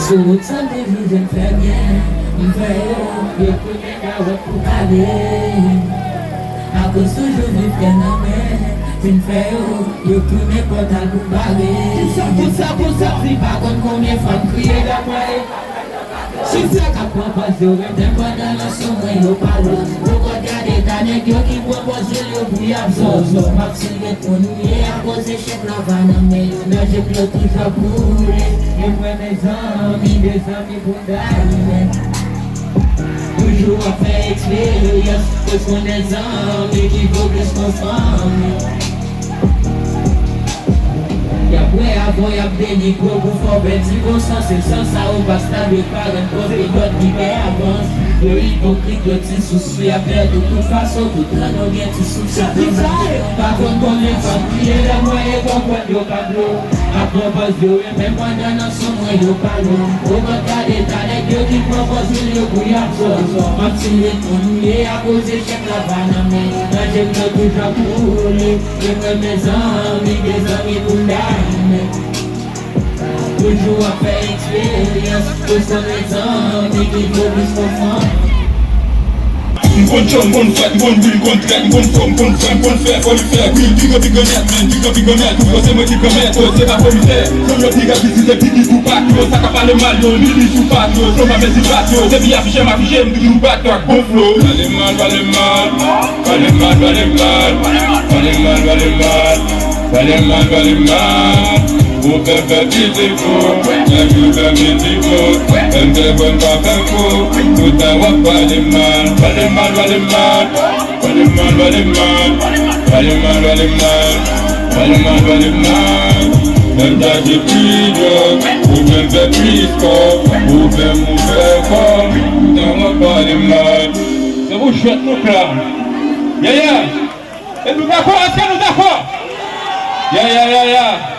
Sou sangue vivendo férias, inverno, eu conheço água por cadeia. Água suja vive na mer, inferno, eu conheço porta do balé. Poussa, fripa, quando comer fome, criei da mãe. Se saca pra fazer o tempo da nossa mãe, eu paro. Vou guardar detalhe, né, que eu que vou fazer, eu fui absorto. Mas se eu tô no meio, a você chega lá no meio. Nós eu que eu tô já pure. Eu vou exame bundado, né? O João fez experiência, pois com exame, que vou desconfame. A voia bene globo forvete se você sensa o bastardo para por melhor que é avanço. Eu hipocrita eu te sussurro aberto tu faço do dano alguém te sussurra. Tá quando me família era mãe igual quando eu cabrou. A prova eu é mesmo quando não sou mãe eu parou. O bacareta é que eu que propósito eu fui absorto. Mas se ele comer a coisa chega lá na mente. Mas eu que já pulei. Eu me exame por dar. O João fez experiência, pois com exame que vou desconfar. One jump, one fight, one win, one track, one from, one time, one fair, for the fair. Real bigger net, man, bigger net. Tu você me diga net, você vai por fair. Sou meu diga que se você pique tu pacto, saca para le mal, yo, nini tu pacto, from a messy pacto. Deve afficher ma fiche, me tu pacto, a bon flow. Vale mal, vale mal, vale mal, vale mal, vale mal, vale mal, vale mal, vale mal. Ou faire vite faux, la vie va vite faux. Elle ne veut pas faire faux, tout un roi pas de mal. Vale mal, vale mal, vale mal, vale mal, vale mal, vale mal, vale mal, vale mal. Même ta j'ai pris d'eau, ou même fait plus fort, ou fait mauvais corps, tout un roi pas de mal. C'est vous chouette nous clair. Yeah, yeah. Et nous d'accord, est-ce que nous d'accord? Yeah, yeah, yeah, yeah.